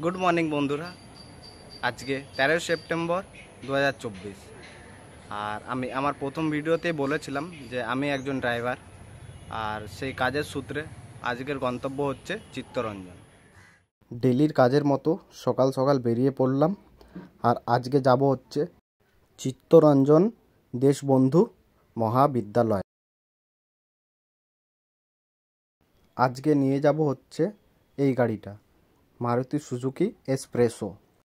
Good morning বন্ধুরা। আজকে 13 September 2024। আর আমি আমার প্রথম ভিডিওতে বলেছিলাম যে আমি একজন ড্রাইভার, আর সেই কাজের সূত্রে আজকের গন্তব্য হচ্ছে চিত্তরঞ্জন। ডেলির কাজের মতো সকাল সকাল বেরিয়ে পড়লাম, আর আজকে যাব হচ্ছে চিত্তরঞ্জন দেশবন্ধু মহাবিদ্যালয়। আজকে নিয়ে যাব হচ্ছে এই গাড়িটা, Maruti Suzuki espresso,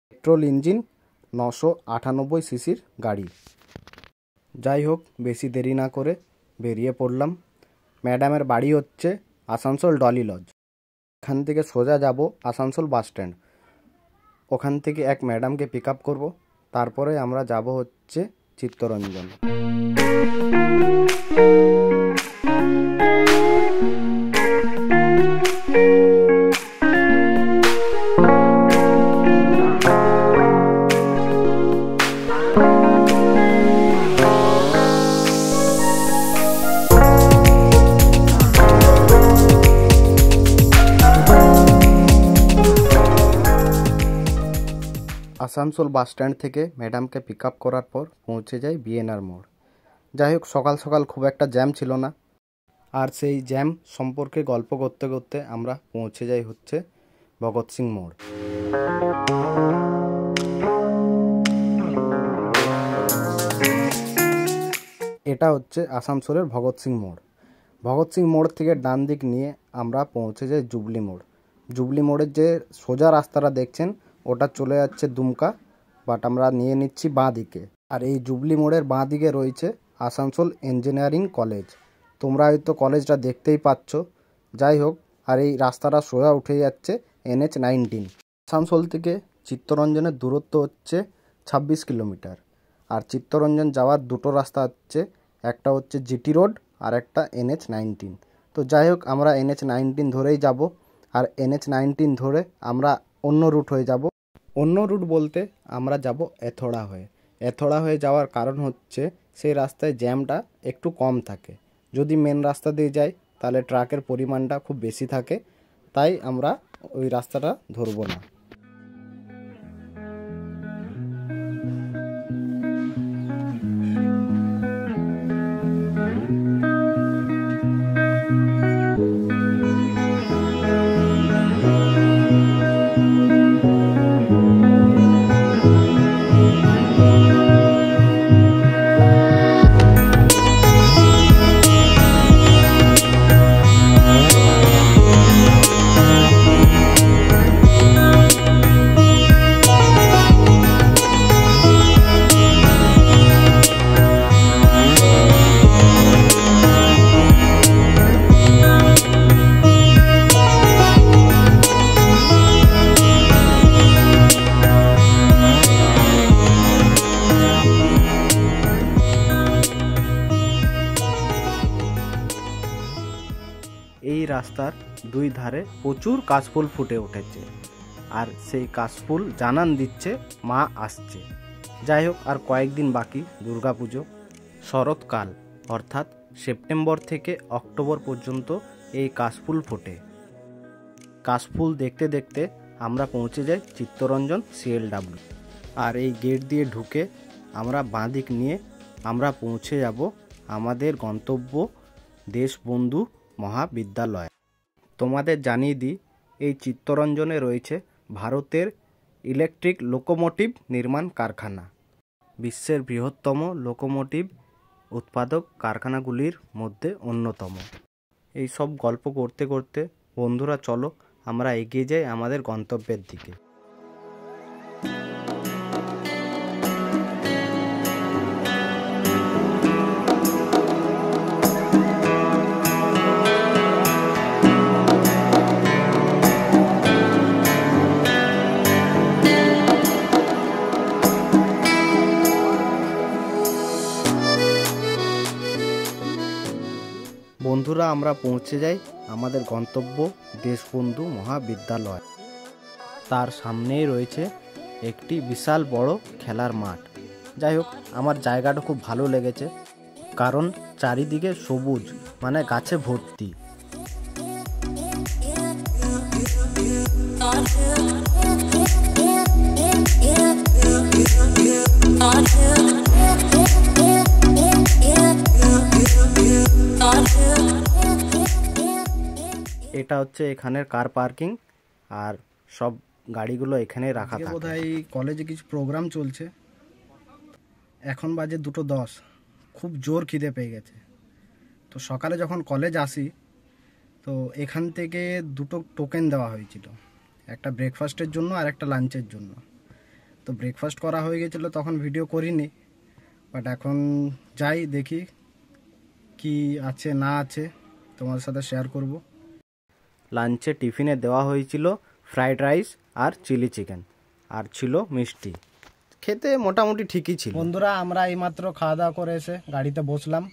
petrol engine, 998 সিসির গাড়ি। যাই হোক, বেশি দেরি না করে বেরিয়ে পড়লাম। ম্যাডামের বাড়ি হচ্ছে আসানসোল ডলি লজ। এখান থেকে সোজা যাব আসানসোল বাস স্ট্যান্ড। ওখান থেকে এক ম্যাডামকে পিক আপ করবো, তারপরে আমরা যাব হচ্ছে চিত্তরঞ্জন। আসানসোল বাস স্ট্যান্ড থেকে ম্যাডামকে পিক আপ করার পর পৌঁছে যাই বিএনআর মোড়। যাই হোক, সকাল সকাল খুব একটা জ্যাম ছিল না, আর সেই জ্যাম সম্পর্কে গল্প করতে করতে আমরা পৌঁছে যাই হচ্ছে ভগৎ সিং মোড়। এটা হচ্ছে আসানসোলের ভগৎ সিং মোড়। ভগৎ সিং মোড় থেকে ডান দিক নিয়ে আমরা পৌঁছে যাই জুবলি মোড়। জুবলি মোড়ের যে সোজা রাস্তাটা দেখছেন ওটা চলে যাচ্ছে দুমকা, বাট আমরা নিয়ে নিচ্ছি বাঁ দিকে। আর এই জুবলি মোড়ের বাঁ দিকে রয়েছে আসানসোল ইঞ্জিনিয়ারিং কলেজ। তোমরা হয়তো কলেজটা দেখতেই পাচ্ছ। যাই হোক, আর এই রাস্তাটা সোজা উঠে যাচ্ছে NH-19। আসানসোল থেকে চিত্তরঞ্জনের দূরত্ব হচ্ছে 26 কিলোমিটার। আর চিত্তরঞ্জন যাওয়ার দুটো রাস্তা হচ্ছে, একটা হচ্ছে জিটি রোড আর একটা NH-19। তো যাই হোক, আমরা NH-19 ধরেই যাব। আর NH-19 ধরে আমরা অন্য রুট হয়ে যাব। অন্য রুট বলতে আমরা যাব এথোড়া হয়ে। এথোড়া হয়ে যাওয়ার কারণ হচ্ছে সেই রাস্তায় জ্যামটা একটু কম থাকে। যদি মেন রাস্তা দিয়ে যাই তাহলে ট্রাকের পরিমাণটা খুব বেশি থাকে, তাই আমরা ওই রাস্তাটা ধরবো না। এই রাস্তার দুই ধারে প্রচুর কাশফুল ফুটে উঠেছে, আর সেই কাশফুল জানান দিচ্ছে মা আসছে। যাই হোক, আর কয়েকদিন বাকি দুর্গাপুজো। শরৎকাল অর্থাৎ সেপ্টেম্বর থেকে অক্টোবর পর্যন্ত এই কাশফুল ফোটে। কাশফুল দেখতে দেখতে আমরা পৌঁছে যাই চিত্তরঞ্জন CLW। আর এই গেট দিয়ে ঢুকে আমরা বাঁ দিক নিয়ে আমরা পৌঁছে যাব আমাদের গন্তব্য দেশবন্ধু মহাবিদ্যালয়। তোমাদের জানিয়ে দিই, এই চিত্তরঞ্জনে রয়েছে ভারতের ইলেকট্রিক লোকোমোটিভ নির্মাণ কারখানা। বিশ্বের বৃহত্তম লোকোমোটিভ উৎপাদক কারখানাগুলির মধ্যে অন্যতম। এই সব গল্প করতে করতে বন্ধুরা চলো আমরা এগিয়ে যাই আমাদের গন্তব্যের দিকে। বন্ধুরা, আমরা পৌঁছে যাই আমাদের গন্তব্য দেশবন্ধু মহাবিদ্যালয়। তার সামনেই রয়েছে একটি বিশাল বড় খেলার মাঠ। যাই হোক, আমার জায়গাটা খুব ভালো লেগেছে, কারণ চারিদিকে সবুজ, মানে গাছে ভর্তি। এটা হচ্ছে এখানের কার পার্কিং, আর সব গাড়িগুলো এখানে রাখা থাকে। বোধহয় কলেজে কিছু প্রোগ্রাম চলছে। এখন বাজে 2:10। খুব জোর খিদে পেয়ে গেছে। তো সকালে যখন কলেজ আসি তো এখান থেকে 2টো টোকেন দেওয়া হয়েছিল, একটা ব্রেকফাস্টের জন্য আর একটা লাঞ্চের জন্য। তো ব্রেকফাস্ট করা হয়ে গেছিলো, তখন ভিডিও করিনি, বাট এখন যাই দেখি কি আছে না আছে তোমাদের সাথে শেয়ার করব। লাঞ্চে টিফিনে দেওয়া হয়েছিল ফ্রাইড রাইস আর চিলি চিকেন, আর ছিল মিষ্টি। খেতে মোটামুটি ঠিকই ছিল। বন্ধুরা, আমরা এইমাত্র খাওয়া দাওয়া করে এসে গাড়িতে বসলাম,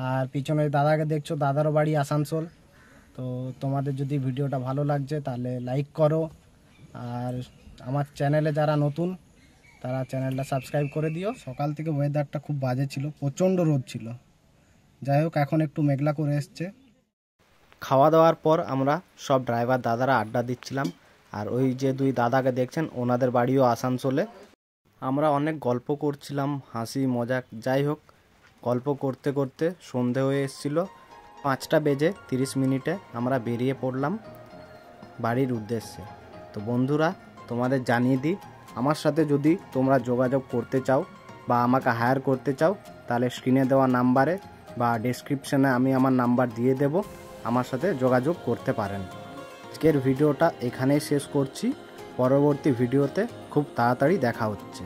আর পিছনে দাদাকে দেখছো, দাদারও বাড়ি আসানসোল। তো তোমাদের যদি ভিডিওটা ভালো লাগছে তাহলে লাইক করো, আর আমার চ্যানেলে যারা নতুন তারা চ্যানেলটা সাবস্ক্রাইব করে দিও। সকাল থেকে ওয়েদারটা খুব বাজে ছিল, প্রচণ্ড রোদ ছিল। যাই হোক, এখন একটু মেঘলা করে এসছে। খাওয়া দাওয়ার পর আমরা সব ড্রাইভার দাদারা আড্ডা দিচ্ছিলাম, আর ওই যে 2 দাদাকে দেখছেন ওনাদের বাড়িও আসানসোলে। আমরা অনেক গল্প করছিলাম, হাসি মজাক। যাই হোক, গল্প করতে করতে সন্ধে হয়ে এসেছিল। 5:30 আমরা বেরিয়ে পড়লাম বাড়ির উদ্দেশ্যে। তো বন্ধুরা, তোমাদের জানিয়ে দিই, আমার সাথে যদি তোমরা যোগাযোগ করতে চাও বা আমাকে হায়ার করতে চাও, তাহলে স্ক্রিনে দেওয়া নাম্বারে বা ডেসক্রিপশানে আমি আমার নাম্বার দিয়ে দেব, আমার সাথে যোগাযোগ করতে পারেন। আজকের ভিডিওটা এখানেই শেষ করছি। পরবর্তী ভিডিওতে খুব তাড়াতাড়ি দেখা হচ্ছে।